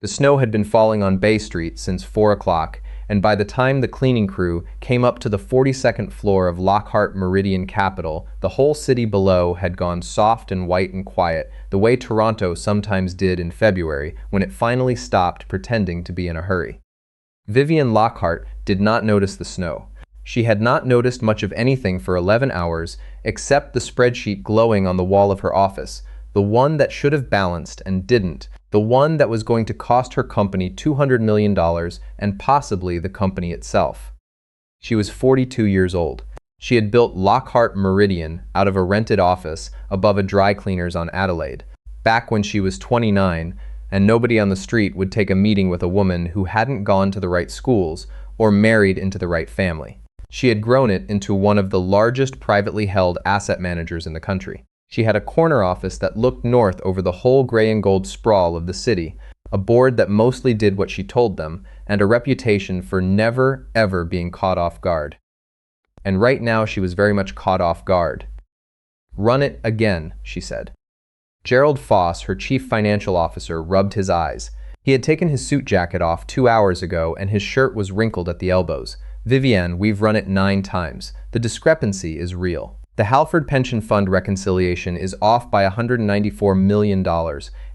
The snow had been falling on Bay Street since 4 o'clock, and by the time the cleaning crew came up to the 42nd floor of Lockhart Meridian Capitol, the whole city below had gone soft and white and quiet, the way Toronto sometimes did in February when it finally stopped pretending to be in a hurry. Vivienne Lockhart did not notice the snow. She had not noticed much of anything for 11 hours, except the spreadsheet glowing on the wall of her office, the one that should have balanced and didn't, the one that was going to cost her company $200 million and possibly the company itself. She was 42 years old. She had built Lockhart Meridian out of a rented office above a dry cleaner's on Adelaide, back when she was 29, and nobody on the street would take a meeting with a woman who hadn't gone to the right schools or married into the right family. She had grown it into one of the largest privately held asset managers in the country. She had a corner office that looked north over the whole gray and gold sprawl of the city, a board that mostly did what she told them, and a reputation for never, ever being caught off guard. And right now she was very much caught off guard. "Run it again," she said. Gerald Foss, her chief financial officer, rubbed his eyes. He had taken his suit jacket off 2 hours ago, and his shirt was wrinkled at the elbows. "Vivienne, we've run it 9 times. The discrepancy is real. The Halford Pension Fund reconciliation is off by $194 million,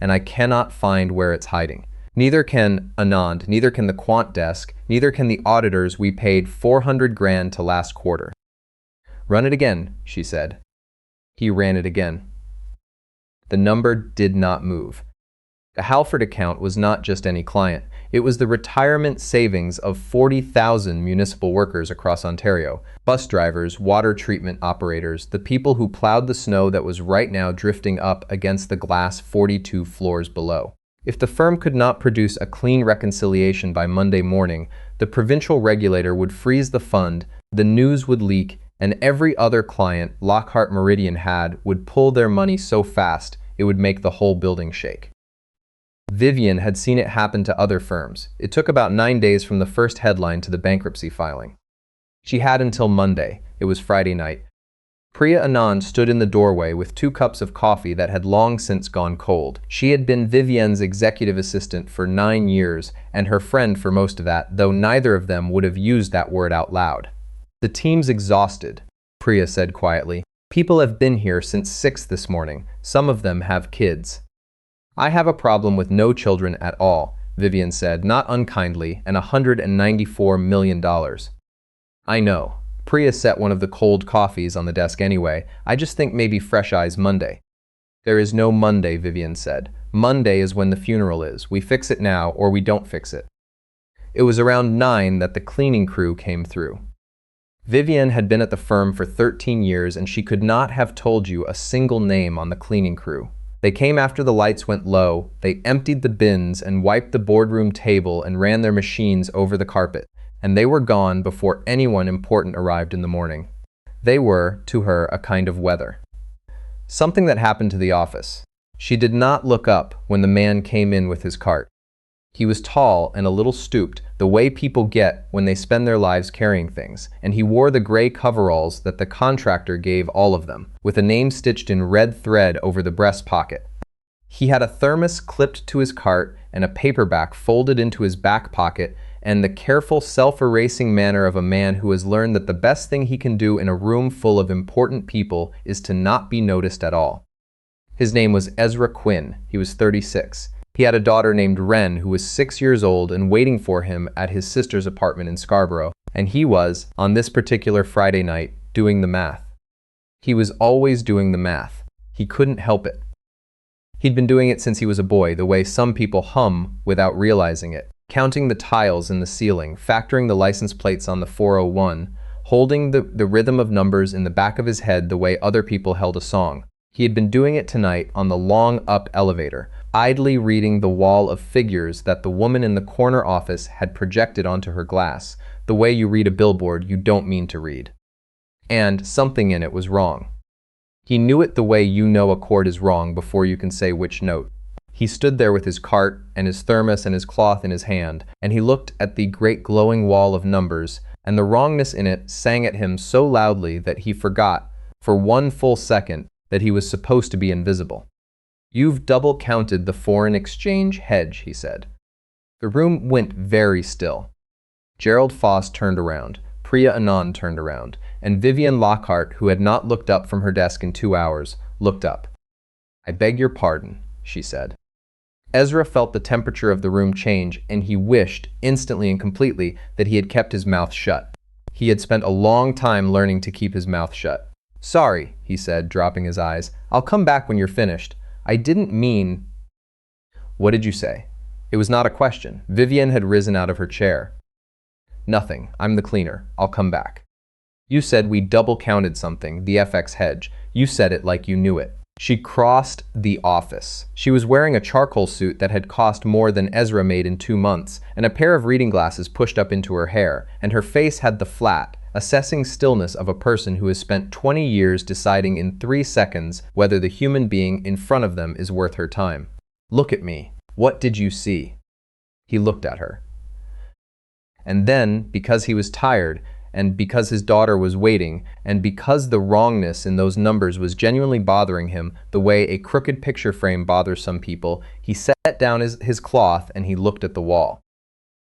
and I cannot find where it's hiding. Neither can Anand, neither can the quant desk, neither can the auditors we paid $400 grand to last quarter." "Run it again," she said. He ran it again. The number did not move. The Halford account was not just any client. It was the retirement savings of 40,000 municipal workers across Ontario, bus drivers, water treatment operators, the people who plowed the snow that was right now drifting up against the glass 42 floors below. If the firm could not produce a clean reconciliation by Monday morning, the provincial regulator would freeze the fund, the news would leak, and every other client Lockhart Meridian had would pull their money so fast it would make the whole building shake. Vivienne had seen it happen to other firms. It took about 9 days from the first headline to the bankruptcy filing. She had until Monday. It was Friday night. Priya Anand stood in the doorway with 2 cups of coffee that had long since gone cold. She had been Vivienne's executive assistant for 9 years and her friend for most of that, though neither of them would have used that word out loud. "The team's exhausted," Priya said quietly. "People have been here since 6 this morning. Some of them have kids." "I have a problem with no children at all," Vivienne said, not unkindly, and $194 million. "I know." Priya set one of the cold coffees on the desk anyway. "I just think maybe fresh eyes Monday." "There is no Monday," Vivienne said. "Monday is when the funeral is. We fix it now or we don't fix it." It was around 9 that the cleaning crew came through. Vivienne had been at the firm for 13 years and she could not have told you a single name on the cleaning crew. They came after the lights went low, they emptied the bins and wiped the boardroom table and ran their machines over the carpet, and they were gone before anyone important arrived in the morning. They were, to her, a kind of weather. Something that happened to the office. She did not look up when the man came in with his cart. He was tall and a little stooped, the way people get when they spend their lives carrying things, and he wore the gray coveralls that the contractor gave all of them, with a name stitched in red thread over the breast pocket. He had a thermos clipped to his cart and a paperback folded into his back pocket, and the careful, self-erasing manner of a man who has learned that the best thing he can do in a room full of important people is to not be noticed at all. His name was Ezra Quinn. He was 36. He had a daughter named Wren who was 6 years old and waiting for him at his sister's apartment in Scarborough, and he was, on this particular Friday night, doing the math. He was always doing the math. He couldn't help it. He'd been doing it since he was a boy, the way some people hum without realizing it, counting the tiles in the ceiling, factoring the license plates on the 401, holding the rhythm of numbers in the back of his head the way other people held a song. He had been doing it tonight on the long-up elevator, idly reading the wall of figures that the woman in the corner office had projected onto her glass, the way you read a billboard you don't mean to read. And something in it was wrong. He knew it the way you know a chord is wrong before you can say which note. He stood there with his cart and his thermos and his cloth in his hand, and he looked at the great glowing wall of numbers, and the wrongness in it sang at him so loudly that he forgot, for 1 full second, that he was supposed to be invisible. "You've double-counted the foreign exchange hedge," he said. The room went very still. Gerald Foss turned around, Priya Anand turned around, and Vivienne Lockhart, who had not looked up from her desk in 2 hours, looked up. "I beg your pardon," she said. Ezra felt the temperature of the room change, and he wished, instantly and completely, that he had kept his mouth shut. He had spent a long time learning to keep his mouth shut. "Sorry," he said, dropping his eyes. "I'll come back when you're finished. I didn't mean—" "What did you say?" It was not a question. Vivienne had risen out of her chair. "Nothing. I'm the cleaner. I'll come back." "You said we double-counted something, the FX hedge. You said it like you knew it." She crossed the office. She was wearing a charcoal suit that had cost more than Ezra made in 2 months, and a pair of reading glasses pushed up into her hair, and her face had the flat, assessing stillness of a person who has spent 20 years deciding in 3 seconds whether the human being in front of them is worth her time. "Look at me. What did you see?" He looked at her. And then, because he was tired, and because his daughter was waiting, and because the wrongness in those numbers was genuinely bothering him the way a crooked picture frame bothers some people, he set down his cloth and he looked at the wall.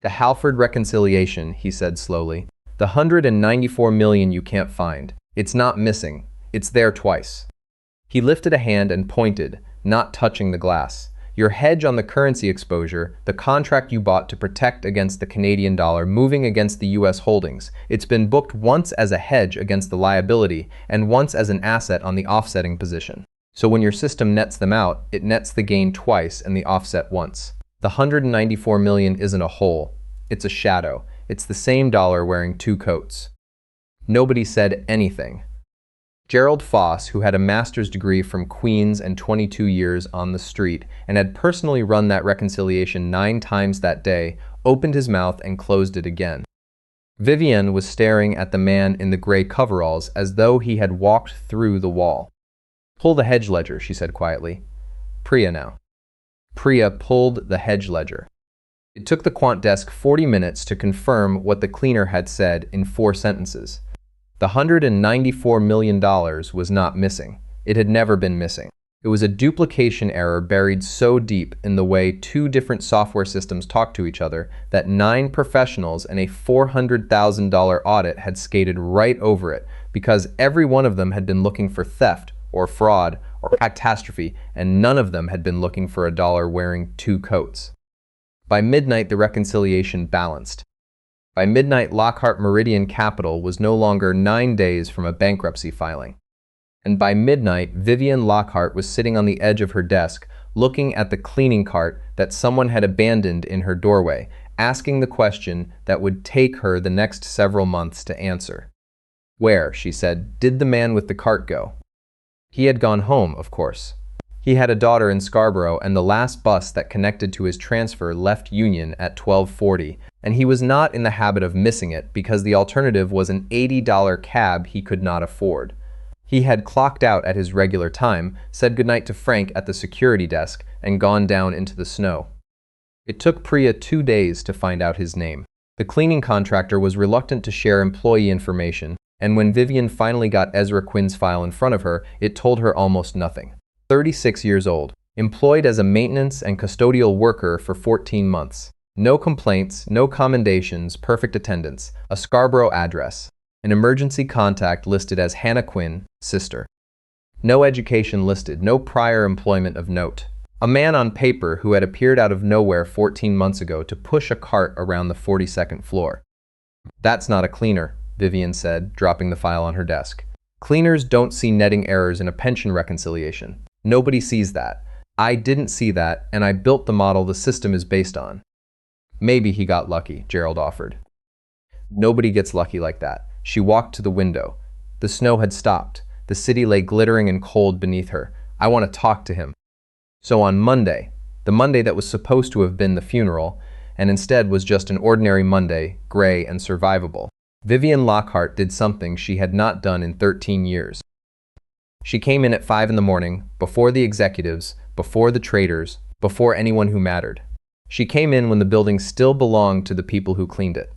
"The Halford reconciliation," he said slowly. "The 194 million you can't find. It's not missing. It's there twice." He lifted a hand and pointed, not touching the glass. "Your hedge on the currency exposure, the contract you bought to protect against the Canadian dollar moving against the US holdings, it's been booked once as a hedge against the liability and once as an asset on the offsetting position. So when your system nets them out, it nets the gain twice and the offset once. The 194 million isn't a hole. It's a shadow. It's the same dollar wearing 2 coats." Nobody said anything. Gerald Foss, who had a master's degree from Queen's and 22 years on the street, and had personally run that reconciliation 9 times that day, opened his mouth and closed it again. Vivienne was staring at the man in the gray coveralls as though he had walked through the wall. "Pull the hedge ledger," she said quietly. "Priya now." Priya pulled the hedge ledger. It took the quant desk 40 minutes to confirm what the cleaner had said in 4 sentences. The $194 million was not missing. It had never been missing. It was a duplication error buried so deep in the way 2 different software systems talk to each other that 9 professionals and a $400,000 audit had skated right over it because every one of them had been looking for theft or fraud or catastrophe, and none of them had been looking for a dollar wearing 2 coats. By midnight, the reconciliation balanced. By midnight, Lockhart Meridian Capital was no longer 9 days from a bankruptcy filing. And by midnight, Vivienne Lockhart was sitting on the edge of her desk, looking at the cleaning cart that someone had abandoned in her doorway, asking the question that would take her the next several months to answer. "Where," she said, "did the man with the cart go?" He had gone home, of course. He had a daughter in Scarborough, and the last bus that connected to his transfer left Union at 12:40, and he was not in the habit of missing it because the alternative was an $80 cab he could not afford. He had clocked out at his regular time, said goodnight to Frank at the security desk, and gone down into the snow. It took Priya 2 days to find out his name. The cleaning contractor was reluctant to share employee information, and when Vivienne finally got Ezra Quinn's file in front of her, it told her almost nothing. 36 years old, employed as a maintenance and custodial worker for 14 months. No complaints, no commendations, perfect attendance, a Scarborough address. An emergency contact listed as Hannah Quinn, sister. No education listed, no prior employment of note. A man on paper who had appeared out of nowhere 14 months ago to push a cart around the 42nd floor. "That's not a cleaner," Vivienne said, dropping the file on her desk. "Cleaners don't see netting errors in a pension reconciliation. Nobody sees that. I didn't see that, and I built the model the system is based on." "Maybe he got lucky," Gerald offered. "Nobody gets lucky like that." She walked to the window. The snow had stopped. The city lay glittering and cold beneath her. "I want to talk to him." So on Monday, the Monday that was supposed to have been the funeral, and instead was just an ordinary Monday, gray and survivable, Vivienne Lockhart did something she had not done in 13 years. She came in at 5 in the morning, before the executives, before the traders, before anyone who mattered. She came in when the building still belonged to the people who cleaned it.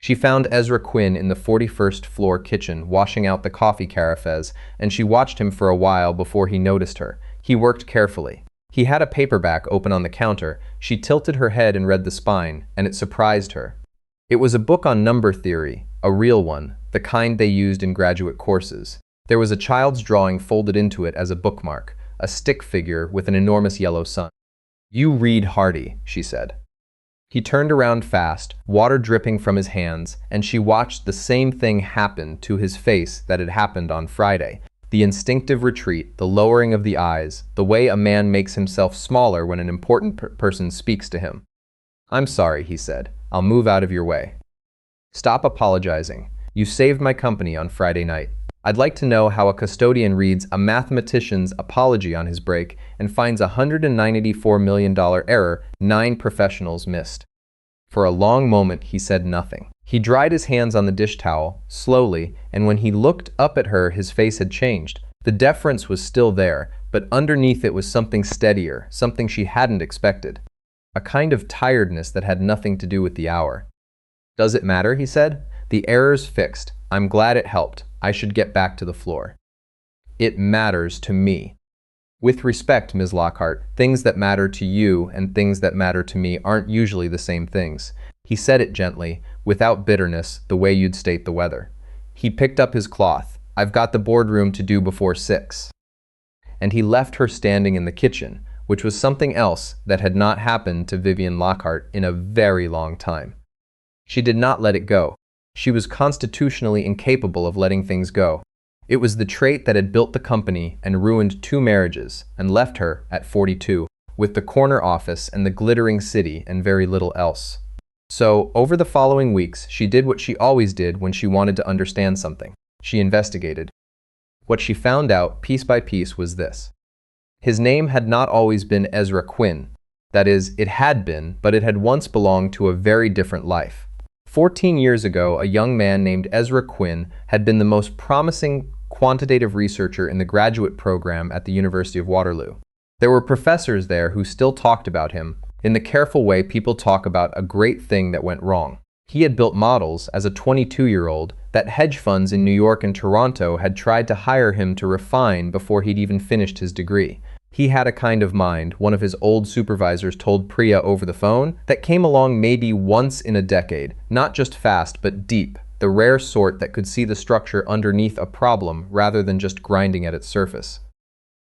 She found Ezra Quinn in the 41st floor kitchen washing out the coffee carafes, and she watched him for a while before he noticed her. He worked carefully. He had a paperback open on the counter. She tilted her head and read the spine, and it surprised her. It was a book on number theory, a real one, the kind they used in graduate courses. There was a child's drawing folded into it as a bookmark, a stick figure with an enormous yellow sun. "You read Hardy," she said. He turned around fast, water dripping from his hands, and she watched the same thing happen to his face that had happened on Friday. The instinctive retreat, the lowering of the eyes, the way a man makes himself smaller when an important person speaks to him. "I'm sorry," he said. "I'll move out of your way." "Stop apologizing. You saved my company on Friday night. I'd like to know how a custodian reads a mathematician's apology on his break and finds a $194 million error 9 professionals missed." For a long moment, he said nothing. He dried his hands on the dish towel, slowly, and when he looked up at her, his face had changed. The deference was still there, but underneath it was something steadier, something she hadn't expected. A kind of tiredness that had nothing to do with the hour. "Does it matter?" he said. "The error's fixed. I'm glad it helped. I should get back to the floor." "It matters to me." "With respect, Ms. Lockhart, things that matter to you and things that matter to me aren't usually the same things." He said it gently, without bitterness, the way you'd state the weather. He picked up his cloth. "I've got the boardroom to do before 6. And he left her standing in the kitchen, which was something else that had not happened to Vivienne Lockhart in a very long time. She did not let it go. She was constitutionally incapable of letting things go. It was the trait that had built the company and ruined 2 marriages and left her, at 42, with the corner office and the glittering city and very little else. So, over the following weeks, she did what she always did when she wanted to understand something. She investigated. What she found out, piece by piece, was this. His name had not always been Ezra Quinn. That is, it had been, but it had once belonged to a very different life. 14 years ago, a young man named Ezra Quinn had been the most promising quantitative researcher in the graduate program at the University of Waterloo. There were professors there who still talked about him, in the careful way people talk about a great thing that went wrong. He had built models, as a 22-year-old, that hedge funds in New York and Toronto had tried to hire him to refine before he'd even finished his degree. He had a kind of mind, one of his old supervisors told Priya over the phone, that came along maybe once in a decade, not just fast but deep, the rare sort that could see the structure underneath a problem rather than just grinding at its surface.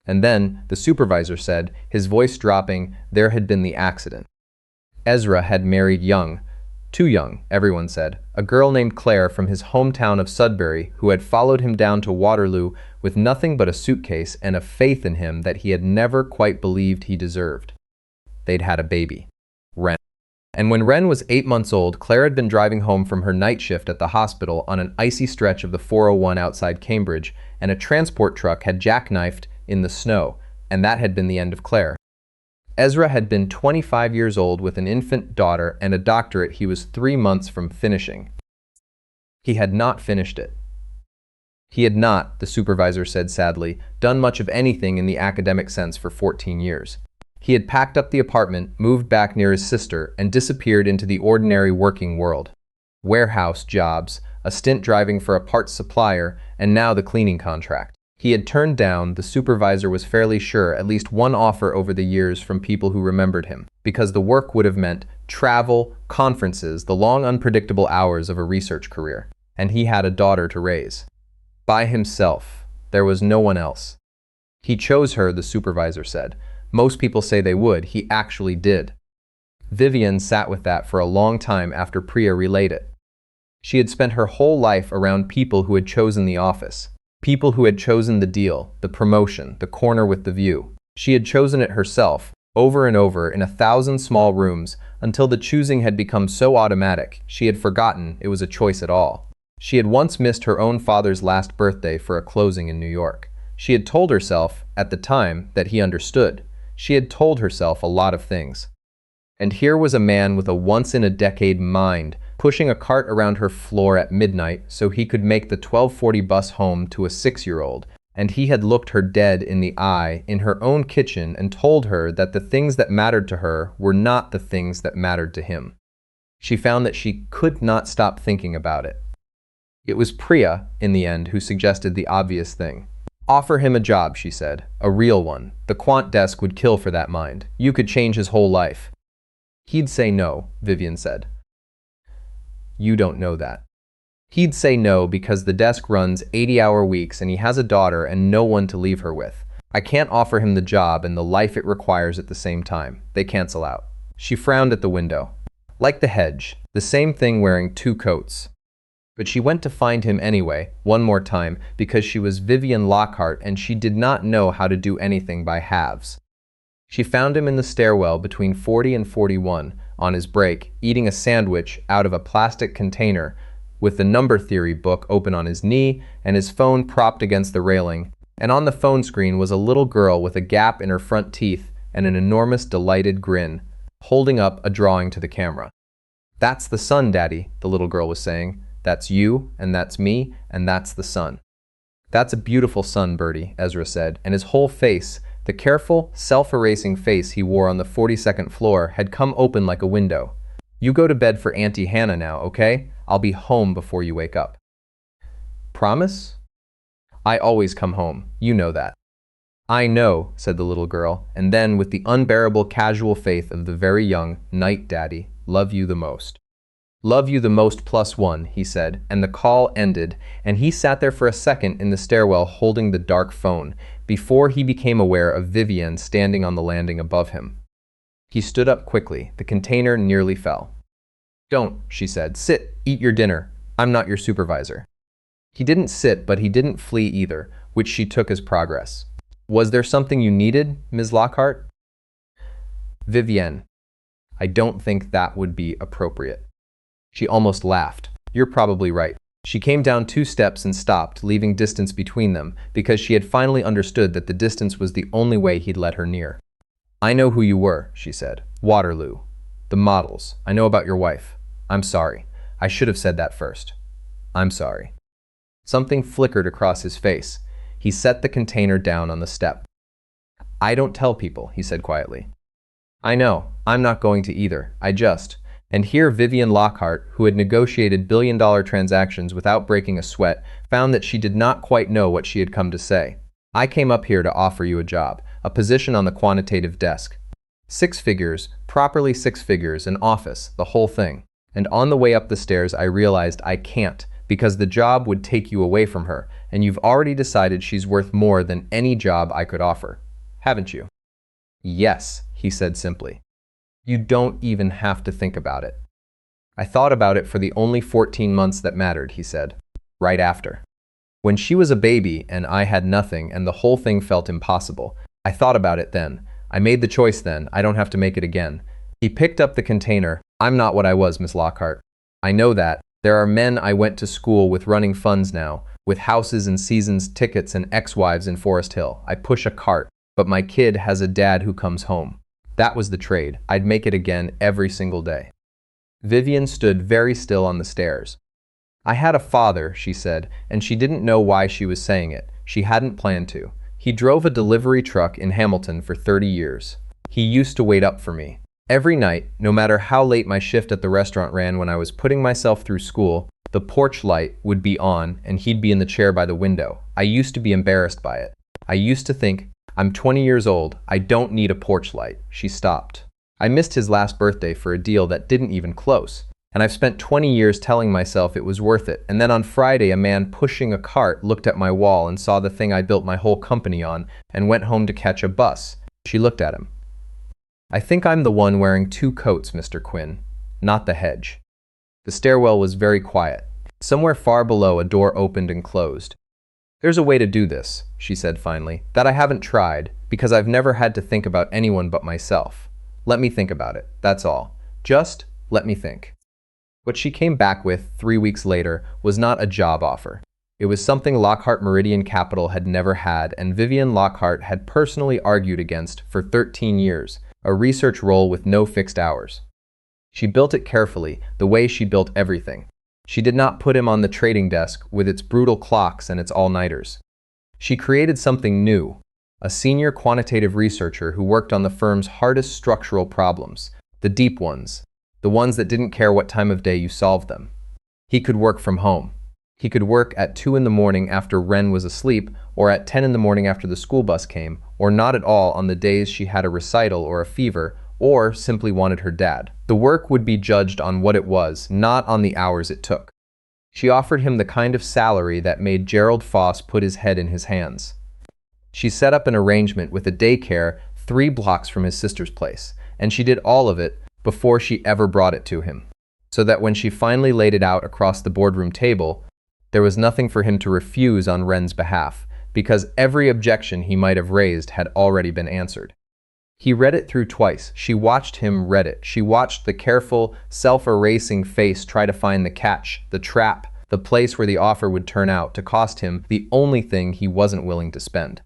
And then, the supervisor said, his voice dropping, there had been the accident. Ezra had married young. Too young, everyone said. A girl named Claire from his hometown of Sudbury who had followed him down to Waterloo with nothing but a suitcase and a faith in him that he had never quite believed he deserved. They'd had a baby. Ren. And when Ren was 8 months old, Claire had been driving home from her night shift at the hospital on an icy stretch of the 401 outside Cambridge, and a transport truck had jackknifed in the snow, and that had been the end of Claire. Ezra had been 25 years old with an infant daughter and a doctorate he was 3 months from finishing. He had not finished it. He had not, the supervisor said sadly, done much of anything in the academic sense for 14 years. He had packed up the apartment, moved back near his sister, and disappeared into the ordinary working world. Warehouse jobs, a stint driving for a parts supplier, and now the cleaning contract. He had turned down, the supervisor was fairly sure, at least one offer over the years from people who remembered him, because the work would have meant travel, conferences, the long unpredictable hours of a research career. And he had a daughter to raise. By himself. There was no one else. He chose her, the supervisor said. Most people say they would. He actually did. Vivienne sat with that for a long time after Priya relayed it. She had spent her whole life around people who had chosen the office. People who had chosen the deal, the promotion, the corner with the view. She had chosen it herself, over and over in 1,000 small rooms, until the choosing had become so automatic, she had forgotten it was a choice at all. She had once missed her own father's last birthday for a closing in New York. She had told herself, at the time, that he understood. She had told herself a lot of things. And here was a man with a once-in-a-decade mind, pushing a cart around her floor at midnight so he could make the 12:40 bus home to a 6-year-old, and he had looked her dead in the eye in her own kitchen and told her that the things that mattered to her were not the things that mattered to him. She found that she could not stop thinking about it. It was Priya, in the end, who suggested the obvious thing. Offer him a job, she said. A real one. The quant desk would kill for that mind. You could change his whole life. He'd say no, Vivienne said. You don't know that. He'd say no because the desk runs 80-hour weeks and he has a daughter and no one to leave her with. I can't offer him the job and the life it requires at the same time. They cancel out. She frowned at the window. Like the hedge, the same thing wearing two coats. But she went to find him anyway, one more time, because she was Vivienne Lockhart and she did not know how to do anything by halves. She found him in the stairwell between 40 and 41, on his break, eating a sandwich out of a plastic container, with the number theory book open on his knee and his phone propped against the railing, and on the phone screen was a little girl with a gap in her front teeth and an enormous delighted grin, holding up a drawing to the camera. That's the sun, Daddy, the little girl was saying. That's you, and that's me, and that's the sun. That's a beautiful sun, Bertie, Ezra said, and his whole face, the careful, self-erasing face he wore on the 42nd floor, had come open like a window. You go to bed for Auntie Hannah now, okay? I'll be home before you wake up. Promise? I always come home. You know that. I know, said the little girl, and then, with the unbearable casual faith of the very young, night, Daddy, love you the most. Love you the most +1, he said, and the call ended, and he sat there for a second in the stairwell holding the dark phone, before he became aware of Vivienne standing on the landing above him. He stood up quickly. The container nearly fell. Don't, she said. Sit, eat your dinner. I'm not your supervisor. He didn't sit, but he didn't flee either, which she took as progress. Was there something you needed, Ms. Lockhart? Vivienne, I don't think that would be appropriate. She almost laughed. You're probably right. She came down 2 steps and stopped, leaving distance between them, because she had finally understood that the distance was the only way he'd let her near. I know who you were, she said. Waterloo. The models. I know about your wife. I'm sorry. I should have said that first. I'm sorry. Something flickered across his face. He set the container down on the step. I don't tell people, he said quietly. I know. I'm not going to either. And here Vivienne Lockhart, who had negotiated billion-dollar transactions without breaking a sweat, found that she did not quite know what she had come to say. I came up here to offer you a job, a position on the quantitative desk. 6 figures, properly 6 figures, an office, the whole thing. And on the way up the stairs I realized I can't, because the job would take you away from her, and you've already decided she's worth more than any job I could offer. Haven't you? Yes, he said simply. You don't even have to think about it. I thought about it for the only 14 months that mattered, he said. Right after. When she was a baby and I had nothing and the whole thing felt impossible, I thought about it then. I made the choice then. I don't have to make it again. He picked up the container. I'm not what I was, Miss Lockhart. I know that. There are men I went to school with running funds now, with houses and seasons tickets and ex-wives in Forest Hill. I push a cart, but my kid has a dad who comes home. That was the trade. I'd make it again every single day. Vivienne stood very still on the stairs. I had a father, she said, and she didn't know why she was saying it. She hadn't planned to. He drove a delivery truck in Hamilton for 30 years. He used to wait up for me. Every night, no matter how late my shift at the restaurant ran when I was putting myself through school, the porch light would be on and he'd be in the chair by the window. I used to be embarrassed by it. I used to think, I'm 20 years old. I don't need a porch light. She stopped. I missed his last birthday for a deal that didn't even close. And I've spent 20 years telling myself it was worth it. And then on Friday, a man pushing a cart looked at my wall and saw the thing I built my whole company on and went home to catch a bus. She looked at him. I think I'm the one wearing 2 coats, Mr. Quinn, not the hedge. The stairwell was very quiet. Somewhere far below, a door opened and closed. There's a way to do this, she said finally, that I haven't tried, because I've never had to think about anyone but myself. Let me think about it, that's all. Just let me think. What she came back with 3 weeks later was not a job offer. It was something Lockhart Meridian Capital had never had, and Vivienne Lockhart had personally argued against for 13 years, a research role with no fixed hours. She built it carefully, the way she built everything. She did not put him on the trading desk with its brutal clocks and its all-nighters. She created something new, a senior quantitative researcher who worked on the firm's hardest structural problems, the deep ones, the ones that didn't care what time of day you solved them. He could work from home. He could work at 2 in the morning after Wren was asleep, or at 10 in the morning after the school bus came, or not at all on the days she had a recital or a fever, or simply wanted her dad. The work would be judged on what it was, not on the hours it took. She offered him the kind of salary that made Gerald Foss put his head in his hands. She set up an arrangement with a daycare 3 blocks from his sister's place, and she did all of it before she ever brought it to him, so that when she finally laid it out across the boardroom table, there was nothing for him to refuse on Wren's behalf, because every objection he might have raised had already been answered. He read it through twice. She watched him read it. She watched the careful, self-erasing face try to find the catch, the trap, the place where the offer would turn out to cost him the only thing he wasn't willing to spend.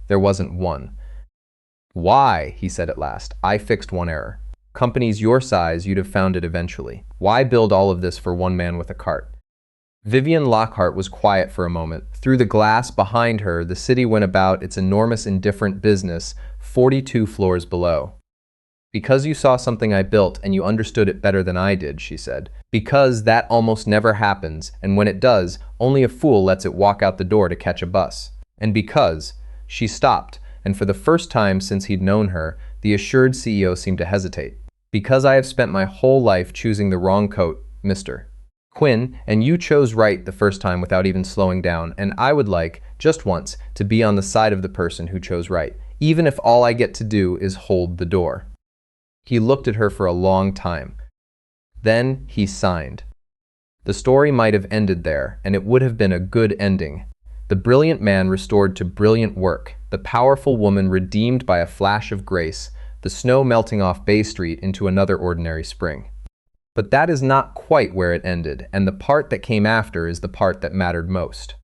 There wasn't one. "Why?" he said at last. "I fixed one error. Companies your size, you'd have found it eventually. Why build all of this for one man with a cart?" Vivienne Lockhart was quiet for a moment. Through the glass behind her, the city went about its enormous indifferent business 42 floors below. "Because you saw something I built and you understood it better than I did," she said. "Because that almost never happens, and when it does, only a fool lets it walk out the door to catch a bus. And because—" She stopped, and for the first time since he'd known her, the assured CEO seemed to hesitate. "Because I have spent my whole life choosing the wrong coat, Mr. Quinn, and you chose right the first time without even slowing down, and I would like, just once, to be on the side of the person who chose right, even if all I get to do is hold the door." He looked at her for a long time. Then he signed. The story might have ended there, and it would have been a good ending. The brilliant man restored to brilliant work, the powerful woman redeemed by a flash of grace, the snow melting off Bay Street into another ordinary spring. But that is not quite where it ended, and the part that came after is the part that mattered most.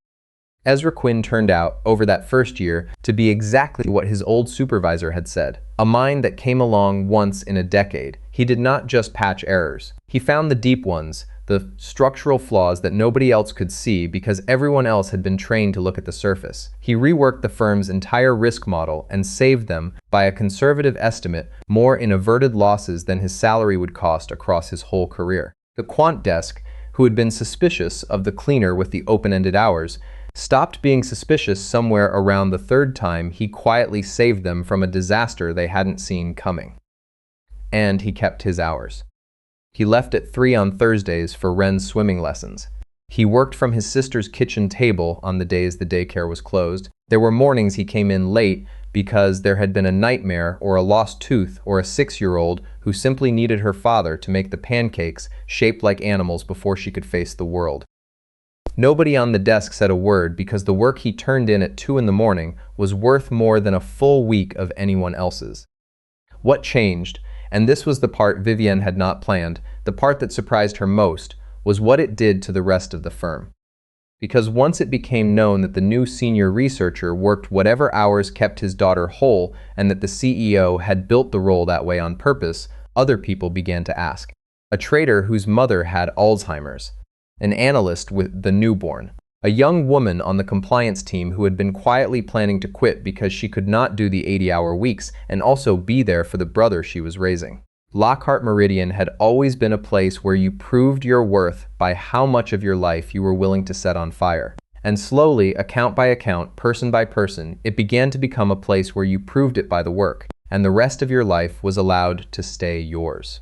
Ezra Quinn turned out, over that first year, to be exactly what his old supervisor had said, a mind that came along once in a decade. He did not just patch errors. He found the deep ones, the structural flaws that nobody else could see because everyone else had been trained to look at the surface. He reworked the firm's entire risk model and saved them, by a conservative estimate, more in averted losses than his salary would cost across his whole career. The quant desk, who had been suspicious of the cleaner with the open-ended hours, stopped being suspicious somewhere around the 3rd time he quietly saved them from a disaster they hadn't seen coming. And he kept his hours. He left at 3 on Thursdays for Wren's swimming lessons. He worked from his sister's kitchen table on the days the daycare was closed. There were mornings he came in late because there had been a nightmare or a lost tooth or a 6-year-old who simply needed her father to make the pancakes shaped like animals before she could face the world. Nobody on the desk said a word because the work he turned in at 2 in the morning was worth more than a full week of anyone else's. What changed, and this was the part Vivienne had not planned, the part that surprised her most, was what it did to the rest of the firm. Because once it became known that the new senior researcher worked whatever hours kept his daughter whole and that the CEO had built the role that way on purpose, other people began to ask. A trader whose mother had Alzheimer's, an analyst with the newborn, a young woman on the compliance team who had been quietly planning to quit because she could not do the 80-hour weeks and also be there for the brother she was raising. Lockhart Meridian had always been a place where you proved your worth by how much of your life you were willing to set on fire. And slowly, account by account, person by person, it began to become a place where you proved it by the work, and the rest of your life was allowed to stay yours.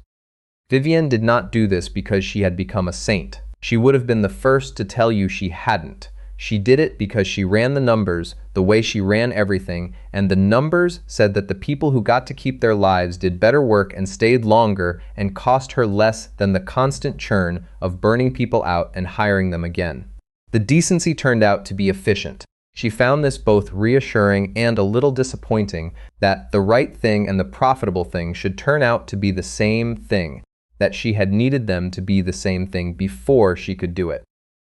Vivienne did not do this because she had become a saint. She would have been the first to tell you she hadn't. She did it because she ran the numbers the way she ran everything, and the numbers said that the people who got to keep their lives did better work and stayed longer and cost her less than the constant churn of burning people out and hiring them again. The decency turned out to be efficient. She found this both reassuring and a little disappointing, that the right thing and the profitable thing should turn out to be the same thing, that she had needed them to be the same thing before she could do it.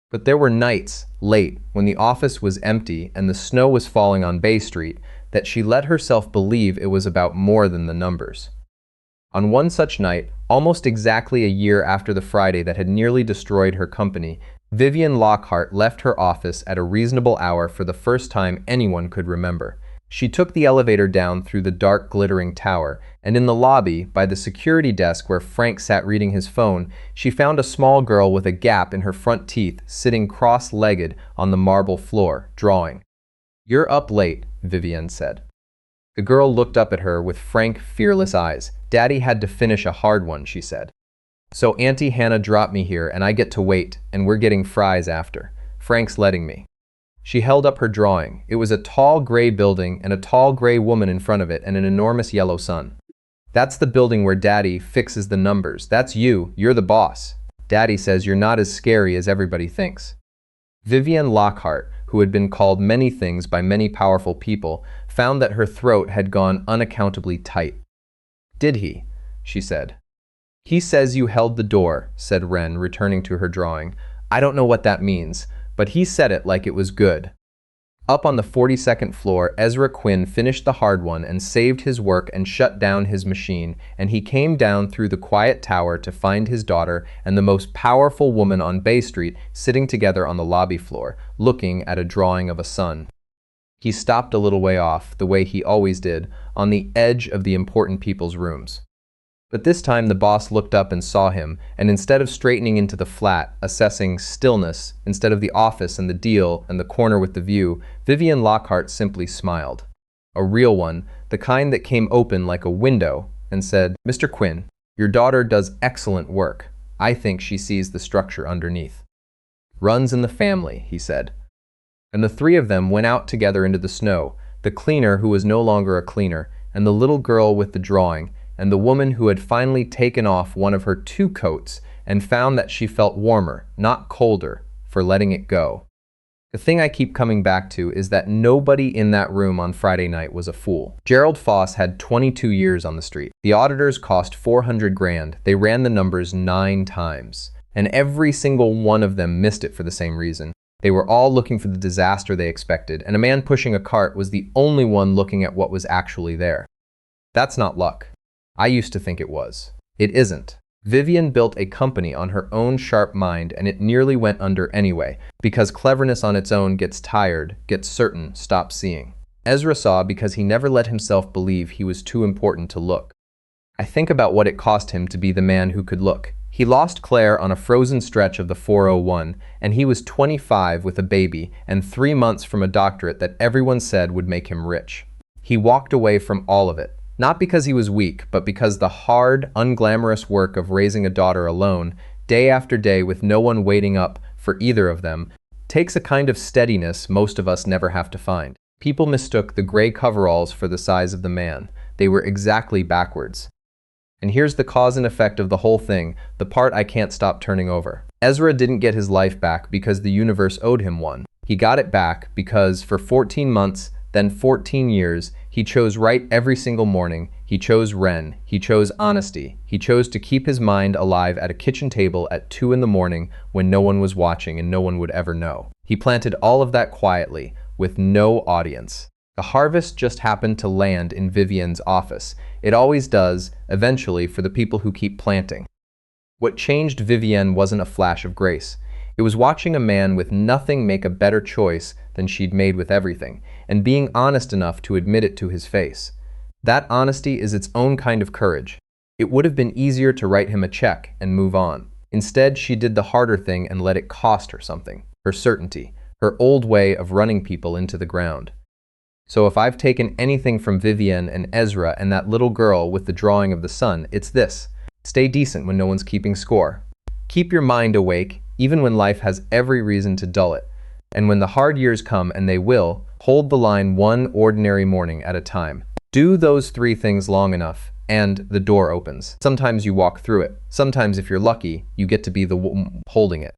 But there were nights, late, when the office was empty and the snow was falling on Bay Street, that she let herself believe it was about more than the numbers. On one such night, almost exactly a year after the Friday that had nearly destroyed her company, Vivienne Lockhart left her office at a reasonable hour for the first time anyone could remember. She took the elevator down through the dark, glittering tower, and in the lobby, by the security desk where Frank sat reading his phone, she found a small girl with a gap in her front teeth sitting cross-legged on the marble floor, drawing. "You're up late," Vivienne said. The girl looked up at her with frank, fearless eyes. "Daddy had to finish a hard one," she said. "So Auntie Hannah dropped me here and I get to wait, and we're getting fries after. Frank's letting me." She held up her drawing. It was a tall gray building and a tall gray woman in front of it and an enormous yellow sun. "That's the building where Daddy fixes the numbers. That's you. You're the boss. Daddy says you're not as scary as everybody thinks." Vivienne Lockhart, who had been called many things by many powerful people, found that her throat had gone unaccountably tight. "Did he?" she said. "He says you held the door," said Wren, returning to her drawing. "I don't know what that means, but he said it like it was good." Up on the 42nd floor, Ezra Quinn finished the hard one and saved his work and shut down his machine, and he came down through the quiet tower to find his daughter and the most powerful woman on Bay Street sitting together on the lobby floor, looking at a drawing of a sun. He stopped a little way off, the way he always did, on the edge of the important people's rooms. But this time the boss looked up and saw him, and instead of straightening into the flat, assessing stillness, instead of the office and the deal and the corner with the view, Vivienne Lockhart simply smiled. A real one, the kind that came open like a window, and said, "Mr. Quinn, your daughter does excellent work. I think she sees the structure underneath." "Runs in the family," he said. And the three of them went out together into the snow, the cleaner who was no longer a cleaner, and the little girl with the drawing, and the woman who had finally taken off one of her 2 coats and found that she felt warmer, not colder, for letting it go. The thing I keep coming back to is that nobody in that room on Friday night was a fool. Gerald Foss had 22 years on the street. The auditors cost 400 grand. They ran the numbers 9 times. And every single one of them missed it for the same reason. They were all looking for the disaster they expected, and a man pushing a cart was the only one looking at what was actually there. That's not luck. I used to think it was. It isn't. Vivienne built a company on her own sharp mind, and it nearly went under anyway, because cleverness on its own gets tired, gets certain, stops seeing. Ezra saw because he never let himself believe he was too important to look. I think about what it cost him to be the man who could look. He lost Claire on a frozen stretch of the 401, and he was 25 with a baby and 3 months from a doctorate that everyone said would make him rich. He walked away from all of it. Not because he was weak, but because the hard, unglamorous work of raising a daughter alone, day after day with no one waiting up for either of them, takes a kind of steadiness most of us never have to find. People mistook the gray coveralls for the size of the man. They were exactly backwards. And here's the cause and effect of the whole thing, the part I can't stop turning over. Ezra didn't get his life back because the universe owed him one. He got it back because for 14 months, then 14 years, he chose right every single morning. He chose Wren. He chose honesty. He chose to keep his mind alive at a kitchen table at 2 in the morning when no one was watching and no one would ever know. He planted all of that quietly, with no audience. The harvest just happened to land in Vivienne's office. It always does, eventually, for the people who keep planting. What changed Vivienne wasn't a flash of grace. It was watching a man with nothing make a better choice than she'd made with everything, and being honest enough to admit it to his face. That honesty is its own kind of courage. It would have been easier to write him a check and move on. Instead, she did the harder thing and let it cost her something. Her certainty. Her old way of running people into the ground. So if I've taken anything from Vivienne and Ezra and that little girl with the drawing of the sun, it's this. Stay decent when no one's keeping score. Keep your mind awake, even when life has every reason to dull it. And when the hard years come, and they will, hold the line one ordinary morning at a time. Do those 3 things long enough, and the door opens. Sometimes you walk through it. Sometimes, if you're lucky, you get to be the one holding it.